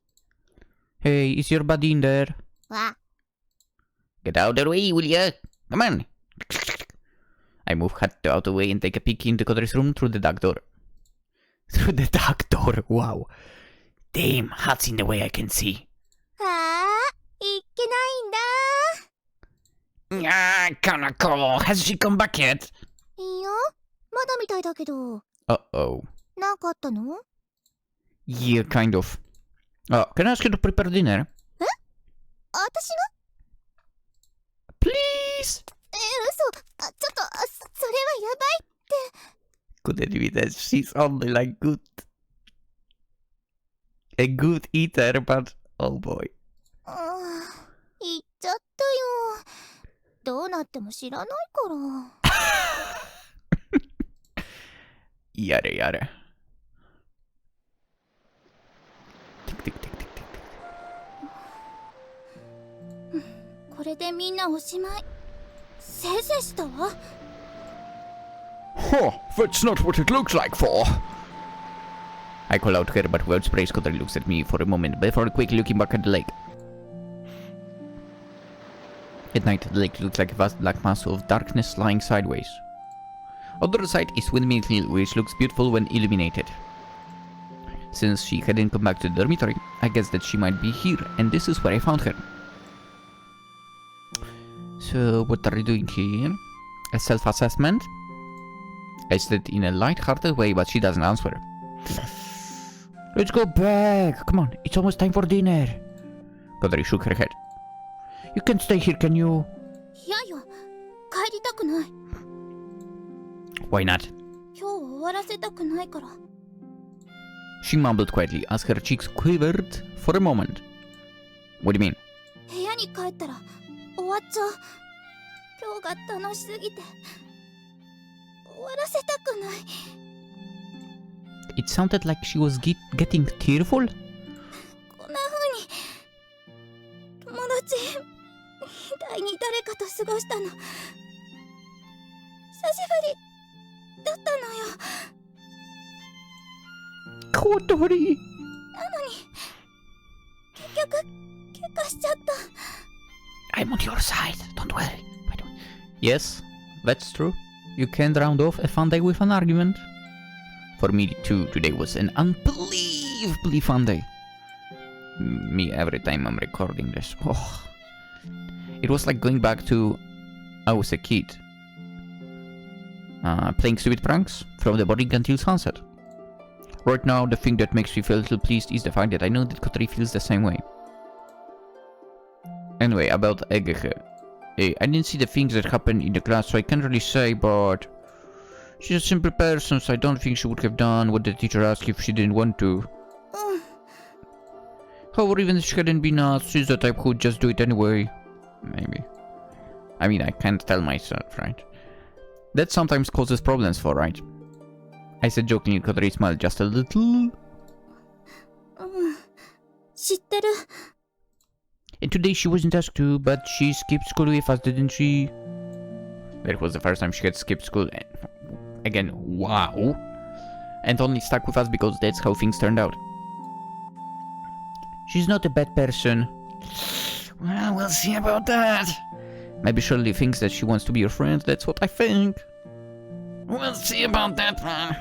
Hey, is your buddy in there? Get out of the way, will ya? Come on! I move Hatto out of the way and take a peek into Kotori's room through the dark door. Through the dark door, wow. Damn, Hat's in the way I can see. いけないんだ。Kanako, has she come back yet? いいよ。まだみたいだけど。Uh-oh. なんかあったの？ Yeah, kind of. Can I ask you to prepare dinner? え？私が？ Please! 嘘。ちょっと、それはやばいって。Couldn't be that she's only like good. A good eater, but oh boy. 言っちゃったよ。どうなっても知らないから。やれやれ。これでみんなおしまい。せいせいしたわ。Huh, that's not what it looks like for. I call out her, but without praise, Kotori looks at me for a moment before quickly looking back at the lake. At night, the lake looks like a vast black mass of darkness lying sideways. On the other side is Windmill Hill, which looks beautiful when illuminated. Since she hadn't come back to the dormitory, I guessed that she might be here, and this is where I found her. So, what are you doing here? A self-assessment? I said in a light-hearted way, but she doesn't answer. Let's go back! Come on, it's almost time for dinner! Kotori shook her head. You can't stay here, can you? いやいや、帰りたくない。Why not? 今日終わらせたくないから。She mumbled quietly as her cheeks quivered for a moment. What do you mean? 部屋に帰ったら終わっちゃう。今日が楽しすぎて終わらせたくない。It sounded like she was getting tearful. こんな風に友達みたいに誰かと過ごしたの久しぶりだったのよ。Kotori! なのに結局喧嘩しちゃった。 I'm on your side, don't worry. Yes, that's true. You can't round off a fun day with an argument. For me too, today was an unbelievably fun day. Me every time I'm recording this. Oh. It was like going back to I was a kid. Playing stupid pranks from the morning until sunset. Right now, the thing that makes me feel a little pleased is the fact that I know that Kotori feels the same way. Anyway, about Egehe. I didn't see the things that happened in the class, so I can't really say, but she's a simple person, so I don't think she would have done what the teacher asked if she didn't want to. However, even if she hadn't been asked, she's the type who would just do it anyway. Maybe. I mean, I can't tell myself, right? That sometimes causes problems for, right? I said jokingly. Kotori smiled just a little. 知ってる。 And today she wasn't asked to, but she skipped school with us, didn't she? That was the first time she had skipped school. Again, wow. And only stuck with us because that's how things turned out. She's not a bad person. Well, we'll see about that. Maybe Shirley thinks that she wants to be your friend, that's what I think. We'll see about that one.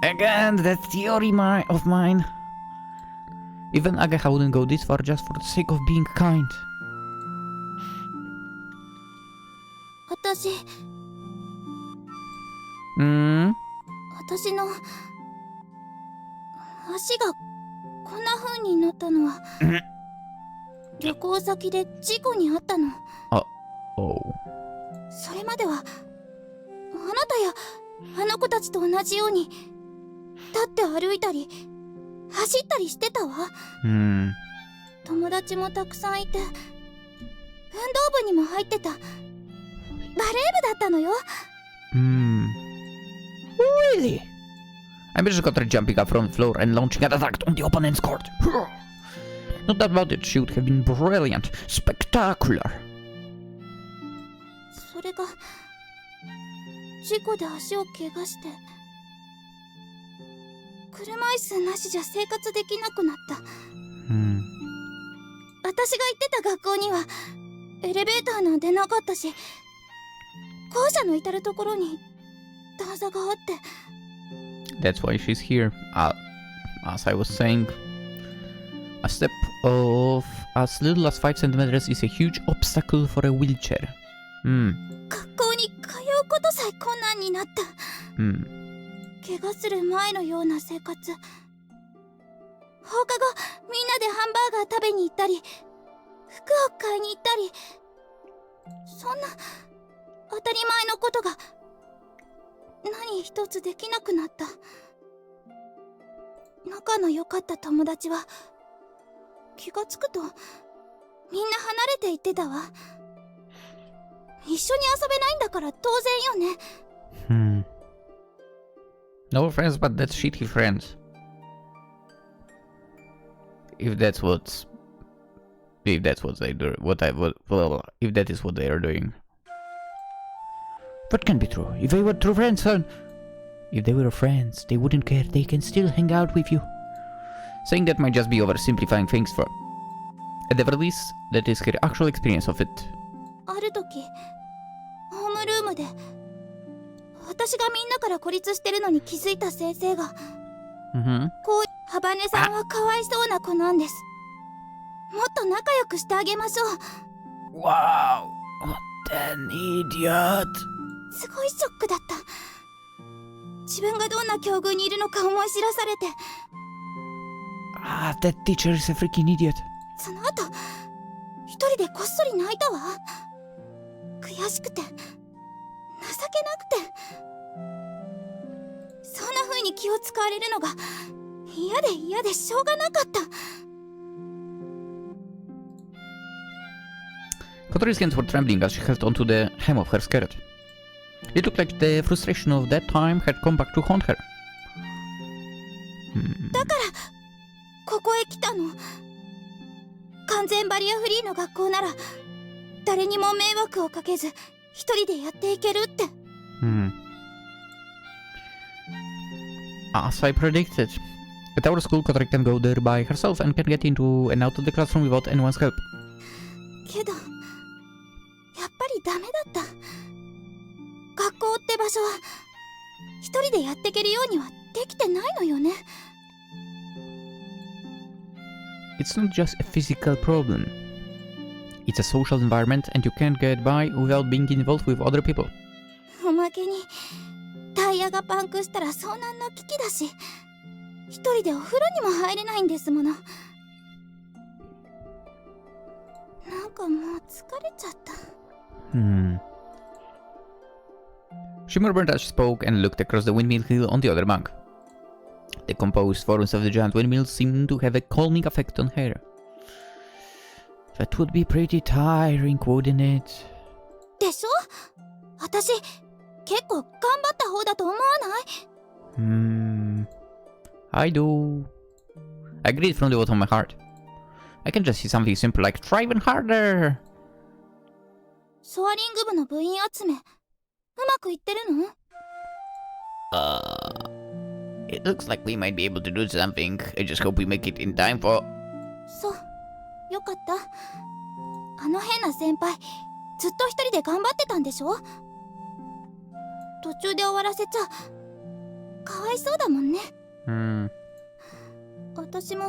Again, that theory of mine. Even Agaha wouldn't go this far just for the sake of being kind. 私の足がこんな風になったのは旅行先で事故に遭ったの。それまではあなたやあの子たちと同じように立って歩いたり走ったりしてたわ。友達もたくさんいて運動部にも入ってたバレー部だったのよ。Really? I just got her jumping up from the floor and launching an attack on the opponent's court. Not that about it, she would have been brilliant, spectacular. それが事故で足を怪我して車椅子なしじゃ生活できなくなった。私が行ってた学校にはエレベーターなんてなかったし、校舎の至るところに段差があって。That's why she's here. As I was saying, a step of as little as 5 centimeters is a huge obstacle for a wheelchair. 学校に通うことさえ困難になった。怪我する前のような生活。放課後みんなでハンバーガー食べに行ったり服を買いに行ったり、そんな当たり前のことが何一つできなくなった。仲の良かった友達は気がつくとみんな離れていってたわ。一緒に遊べないんだから当然よね。No friends, but that's shitty friends. If that's what they do, if that is what they are doing. That can be true. If they were true friends, if they were friends, they wouldn't care. They can still hang out with you. Saying that might just be oversimplifying things for. At the very least, that is her actual experience of it. ある時、ホームルームで私がみんなから孤立してるのに気づいた先生が、こうハバネさんはかわいそうな子なんです。もっと仲良くしてあげましょう。Wow, what an idiot. すごいショックだった。自分がどんな境遇にいるのか思い知らされて。That teacher is a freaking idiot. その後、一人でこっそり泣いたわ。悔しくて、情けなくて。そんな風に気を使われるのが嫌でしょうがなかった。Kotori's hands were trembling as she held onto the hem of her skirt. It looked like the frustration of that time had come back to haunt her. だからここへ来たの。完全バリアフリーの学校なら誰にも迷惑をかけず一人でやっていけるって。As I predicted, at our school, Kotori can go there by herself and can get into and out of the classroom without anyone's help. けどやっぱりダメだった。学校って場所は一人でやっていけるようにはできてないのよね。It's not just a physical problem. It's a social environment and you can't get by without being involved with other people. おまけにタイヤがパンクしたら遭難の危機だし、一人でお風呂にも入れないんですもの。なんかもう疲れちゃった。She murmured as she spoke and looked across the windmill hill on the other bank. The composed forms of the giant windmills seemed to have a calming effect on her. That would be pretty tiring, wouldn't it? でしょ？私、結構頑張った方だと思わない？I do. I agreed from the bottom of my heart. I can just see something simple like try even harder. ソアリング部の部員集め、うまくいってるの？It looks like we might be able to do something. I just hope we make it in time for... そう、よかった。あの変な先輩、ずっと一人で頑張ってたんでしょ？途中で終わらせちゃかわいそうだもんね。私も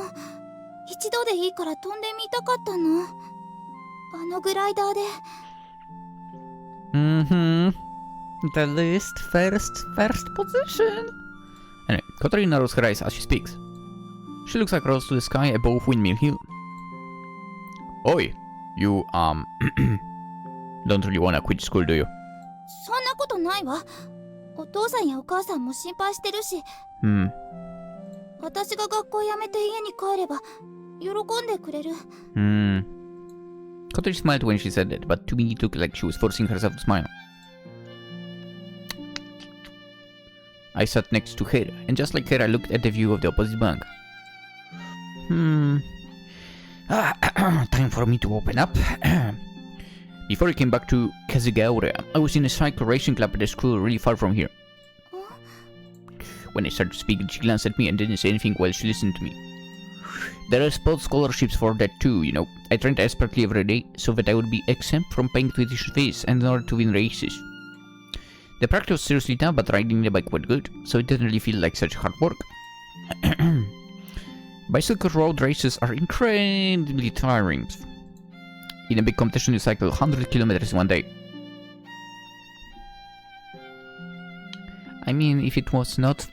一度でいいから飛んでみたかったの。あのグライダーで。The least first position. Anyway, Kotori narrows her eyes as she speaks. She looks across to the sky above Windmill Hill. Oi, you, don't really wanna quit school, do you? そんなことないわ。お父さんやお母さんも心配してるし。私が学校辞めて家に帰れば喜んでくれる。Kotori smiled when she said that, but to me it looked like she was forcing herself to smile. I sat next to her, and just like her, I looked at the view of the opposite bank. Time for me to open up. Before I came back to Kazugaura, I was in a cycle racing club at a school really far from here. When I started speaking, she glanced at me and didn't say anything while she listened to me. There are sports scholarships for that too, you know. I trained expertly every day, so that I would be exempt from paying tuition fees and in order to win races. The practice was seriously tough, but riding the bike was good, so it didn't really feel like such hard work. Bicycle road races are incredibly tiring. In a big competition, you cycle 100 kilometers in one day. I mean, if it was not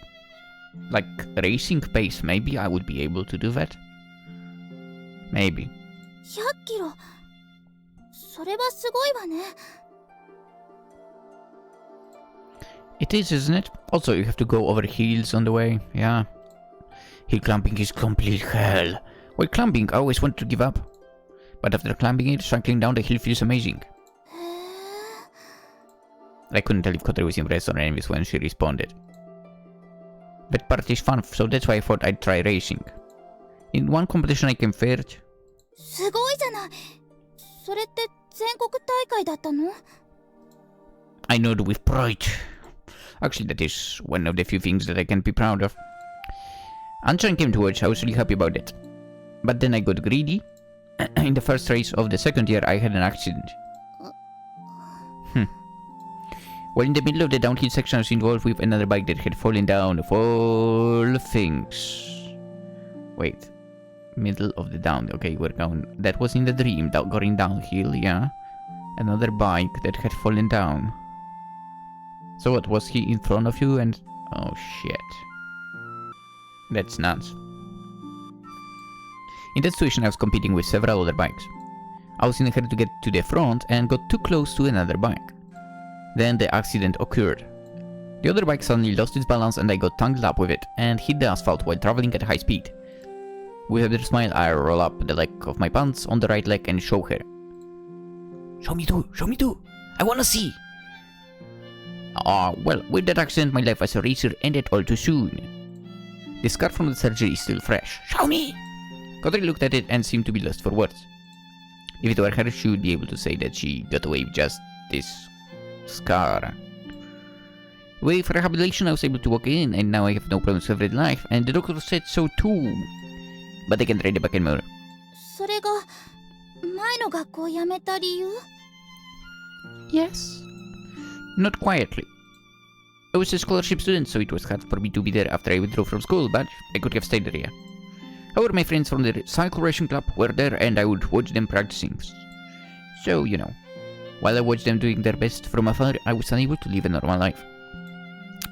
like racing pace, maybe I would be able to do that. Maybe. 100キロ。それはすごいわね。It is, isn't it? Also, you have to go over hills on the way. Yeah. Hill climbing is complete hell. While climbing, I always wanted to give up. But after climbing it, cycling down the hill feels amazing. I couldn't tell if Kotori was impressed or envious when she responded. That part is fun, so that's why I thought I'd try racing. In one competition I came third. すごいじゃない。それって全国大会だったの？ I nodded with pride. Actually, that is one of the few things that I can be proud of. Anchan came to watch, I was really happy about it. But then I got greedy. In the first race of the second year, I had an accident. Well, in the middle of the downhill section, I was involved with another bike that had fallen down of all things. Wait. Middle of the down. Okay, we're down. That was in the dream, going downhill, yeah. Another bike that had fallen down. So what, was he in front of you and... Oh shit. That's nuts. In that situation I was competing with several other bikes. I was in a hurry to get to the front and got too close to another bike. Then the accident occurred. The other bike suddenly lost its balance and I got tangled up with it and hit the asphalt while traveling at high speed. With a bitter smile I roll up the leg of my pants on the right leg and show her. Show me too, I wanna see! Well, with that accident my life as a racer ended all too soon. The scar from the surgery is still fresh. Show me! Kotori looked at it and seemed to be lost for words. If it were her, she would be able to say that she got away with just this scar. With rehabilitation I was able to walk in and now I have no problems with life and the doctor said so too. But I can ride the back anymore. それが前の学校を辞めた理由？ Yes. Not quietly. I was a scholarship student, so it was hard for me to be there after I withdrew from school, but I could have stayed there, yeah. However, my friends from the cycle racing club were there and I would watch them practicing. So, you know, while I watched them doing their best from afar, I was unable to live a normal life.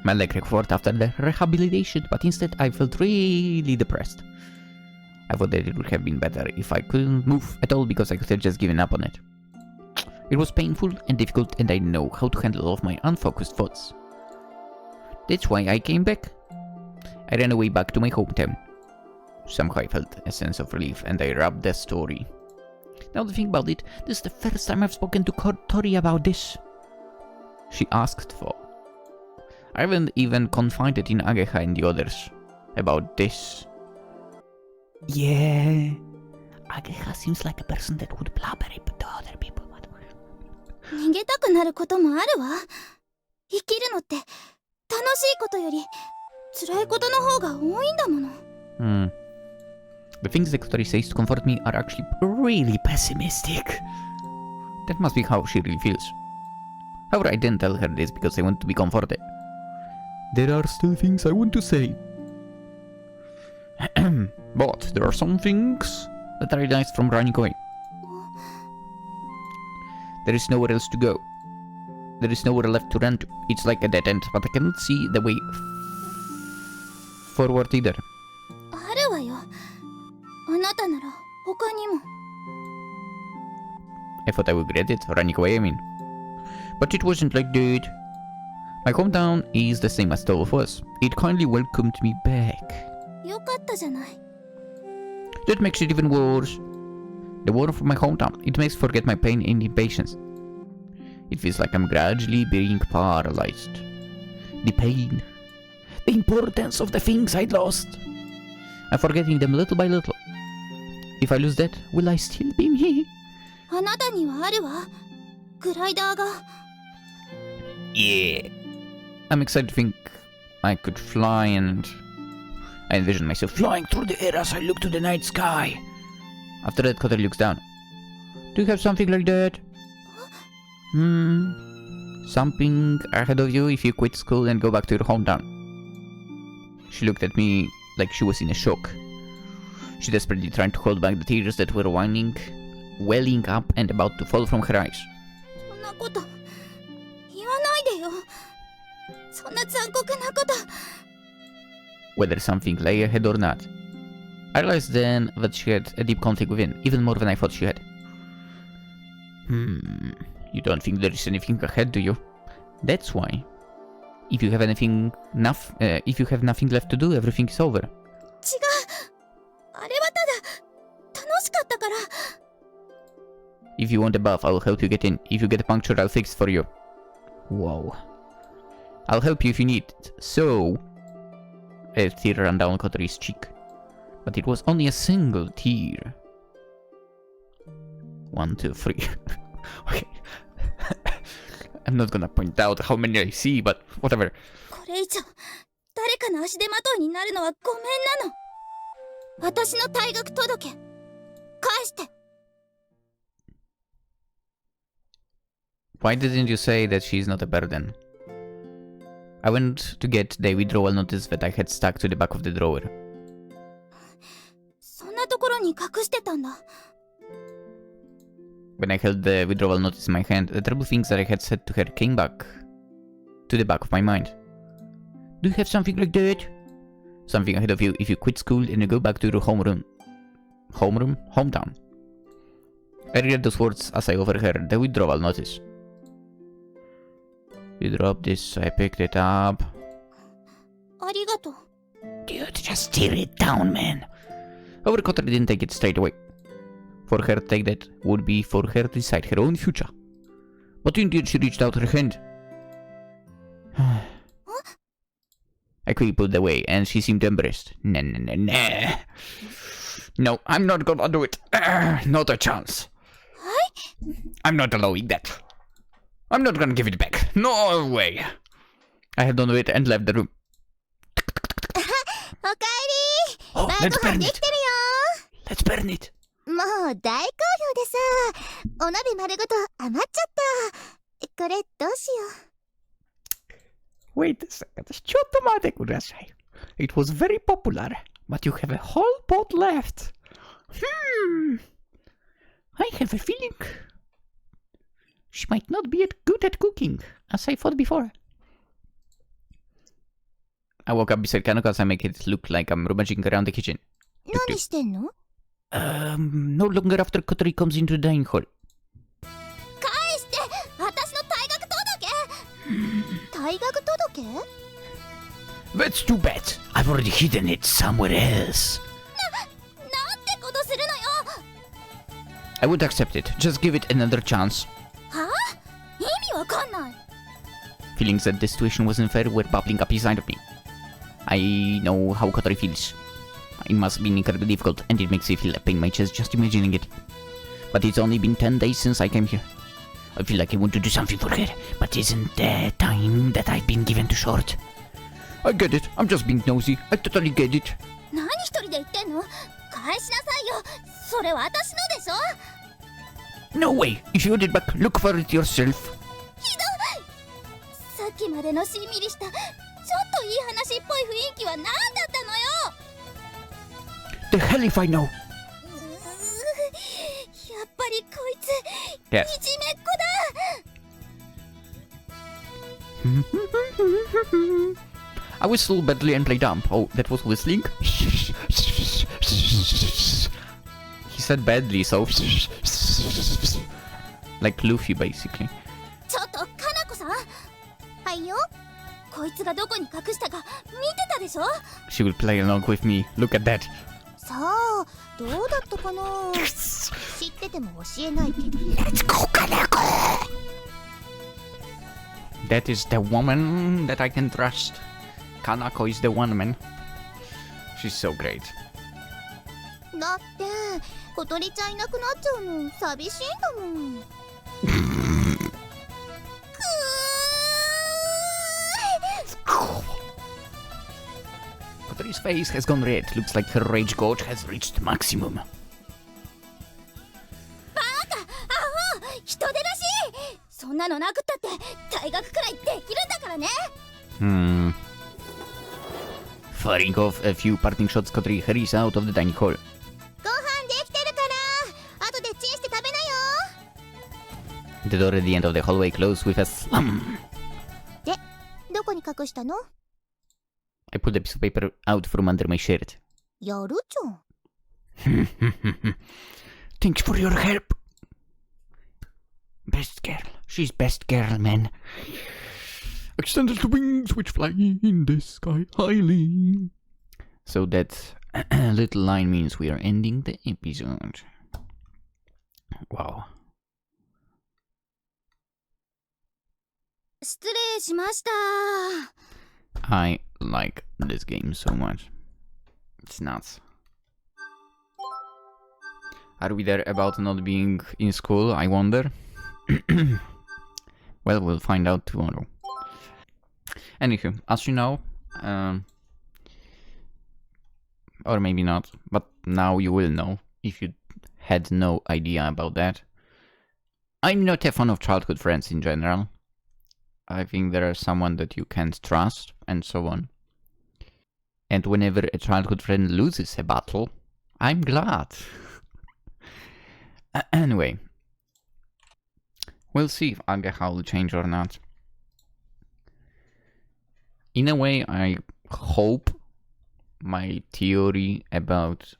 My leg recovered after the rehabilitation, but instead I felt really depressed. I thought that it would have been better if I couldn't move at all because I could have just given up on it. It was painful and difficult and I didn't know how to handle all of my unfocused thoughts. That's why I came back. I ran away back to my hometown. Somehow I felt a sense of relief and I wrapped the story. Now to think about it, this is the first time I've spoken to Kotori about this. She asked for. I haven't even confided in Ageha and the others about this. Yeah, Ageha seems like a person that would blabber it to other people. 逃げたくなることもあるわ。生きるのって楽しいことより辛いことの方が多いんだもの。The things that Kotori says to comfort me are actually really pessimistic. That must be how she really feels. However, I didn't tell her this because I want to be comforted. There are still things I want to say. But there are some things that I realized from running away. There is nowhere else to go. There is nowhere left to run to. It's like a dead end, but I cannot see the way forward either. あるわよ。あなたなら他にも。I thought I would regret it, running away, I mean. But it wasn't like that. My hometown is the same as all of us. It kindly welcomed me back. よかったじゃない。That makes it even worse. The warmth of my hometown, it makes forget my pain and impatience. It feels like I'm gradually being paralyzed. The pain. The importance of the things I'd lost. I'm forgetting them little by little. If I lose that, will I still be me? あなたにはあるわ。グライダーが。Yeah. I'm excited to think I could fly and... I envision myself flying through the air as I look to the night sky. After that, Kotori looks down. Do you have something like that? Something ahead of you if you quit school and go back to your hometown. She looked at me like she was in a shock. She desperately tried to hold back the tears that were welling up and about to fall from her eyes. そんなこと言わないでよ。そんな残酷なこと。Whether something lay ahead or not. I realized then that she had a deep conflict within, even more than I thought she had. You don't think there is anything ahead, do you? That's why. If you have nothing left to do, everything is over. 違う。あれはただ楽しかったから。If you want a buff, I'll help you get in. If you get a puncture, I'll fix it for you. Whoa. I'll help you if you need it. So... A tear ran down Kotori's cheek. But it was only a single tear. 1, 2, 3. Okay. I'm not gonna point out how many I see, but whatever. これ以上誰かの足手まといになるのはごめんなの。私の退学届返して。Why didn't you say that she's not a burden? I went to get the withdrawal notice that I had stuck to the back of the drawer. そんなところに隠してたんだ。When I held the withdrawal notice in my hand, the terrible things that I had said to her came back to the back of my mind. Do you have something like that? Something ahead of you if you quit school and you go back to your homeroom. Hometown. I read those words as I overheard the withdrawal notice. You dropped this, so I picked it up. ありがとう。Dude, just tear it down, man. However, Kotori didn't take it straight away. For her to take that would be for her to decide her own future. But indeed, she reached out her hand. I quickly pulled away, and she seemed embarrassed. Nah. No, I'm not gonna do it. Not a chance. I'm not allowing that. I'm not gonna give it back. No way. I had done it and left the room. おかえり。 Oh, 晩ご飯できてるよ。 Let's burn it. もう大好評でさ、お鍋丸ごと余っちゃった。これどうしよう。Wait a second. ちょっと待ってください。It was very popular, but you have a whole pot left. I have a feeling she might not be good at cooking, as I thought before. I woke up beside Kanoko as I make it look like I'm rummaging around the kitchen. 何してんの？ No longer after Kotori comes into the dining hall. 返して！私の退学届！退学届？ That's too bad. I've already hidden it somewhere else. なんてことするのよ！ I would accept it. Just give it another chance. はあ？意味わかんない。 Feelings that the situation wasn't fair were bubbling up inside of me. I know how Kotori feels. It must be incredibly difficult, and it makes me feel a pain in my chest just imagining it. But it's only been 10 days since I came here. I feel like I want to do something for her, but isn't the time that I've been given too short? I get it. I'm just being nosy. I totally get it. 何一人で言ってんの？返しなさいよ。それ私のでしょ？ No way. If you want it back, look for it yourself. ひきまでのしんみりしたちょっといい話っぽい雰囲気は何だったのよ。 The hell if I know. やっぱりこいつ Yeah. いじめっ子だ。 I whistle badly and play dumb. Oh, that was whistling? He said badly, so... like Luffy, basically. ちょっとかなこさん。はいよ。こいつがどこに隠したか見てたでしょ。 She will play along with me. Look at that. さあどうだったかな。知ってても教えないけど。 Let's go, Kanako! That is the woman that I can trust. Kanako is the one, man. She's so great. だって小鳥ちゃんいなくなっちゃうの寂しいんだもん。Kotori's face has gone red. Looks like her rage gauge has reached maximum. バカアホ人手らしい。そんなのなくったって退学くらいできるんだからね。Firing off a few parting shots, Kotori hurries out of the dining hall. ご飯できてるから後でチンして食べなよ。 The door at the end of the hallway closed with a slam. でどこに隠したの。 I pulled a piece of paper out from under my shirt. やるじゃん。 Thanks for your help. Best girl. She's best girl, man. Extended wings which fly in the sky highly. So that little line means we are ending the episode. Wow. 失礼しました。 I like this game so much. It's nuts. Are we there about not being in school, I wonder? Well, we'll find out tomorrow. Anywho, as you know, or maybe not, but now you will know if you had no idea about that. I'm not a fan of childhood friends in general. I think there are someone that you can't trust, and so on. And whenever a childhood friend loses a battle, I'm glad. Anyway, we'll see if Agaha will change or not. In a way, I hope my theory about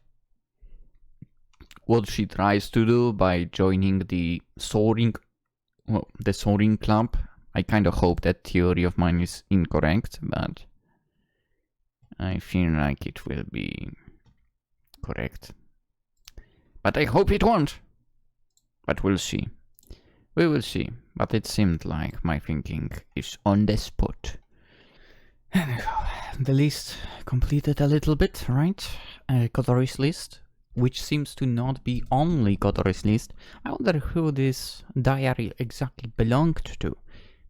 what she tries to do by joining the soaring club, I kind of hope that theory of mine is incorrect, but I feel like it will be correct. But I hope it won't. But we'll see. We will see. But it seemed like my thinking is on the spot. Anyhow, the list completed a little bit, right? Kotori's list, which seems to not be only Kotori's list. I wonder who this diary exactly belonged to.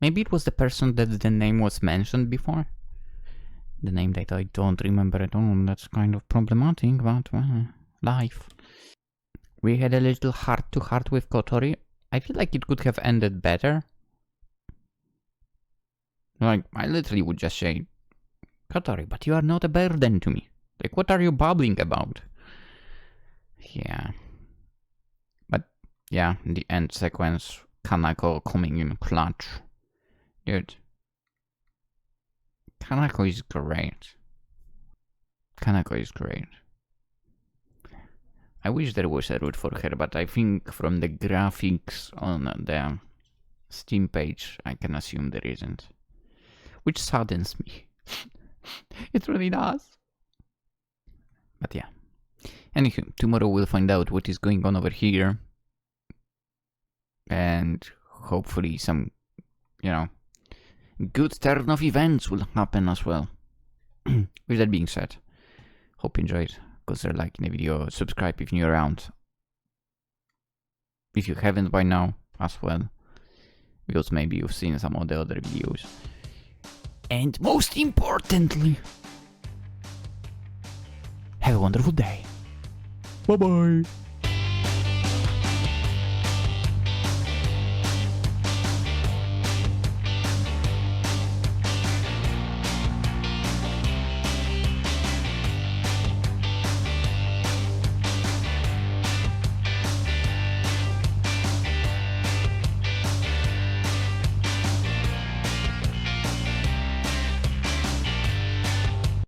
Maybe it was the person that the name was mentioned before. The name that I don't remember at all. That's kind of problematic, but life. We had a little heart-to-heart with Kotori. I feel like it could have ended better. Like, I literally would just say, Kotori, but you are not a burden to me. Like, what are you babbling about? Yeah. But, yeah, the end sequence, Kanako coming in clutch. Dude. Kanako is great. Kanako is great. I wish there was a route for her, but I think from the graphics on the Steam page, I can assume there isn't. Which saddens me. It really does. But yeah. Anywho, tomorrow we'll find out what is going on over here. And hopefully some, good turn of events will happen as well. With that being said, hope you enjoyed. Consider liking the video, subscribe if you're around. If you haven't by now, as well. Because maybe you've seen some of the other videos. And most importantly, have a wonderful day. Bye bye.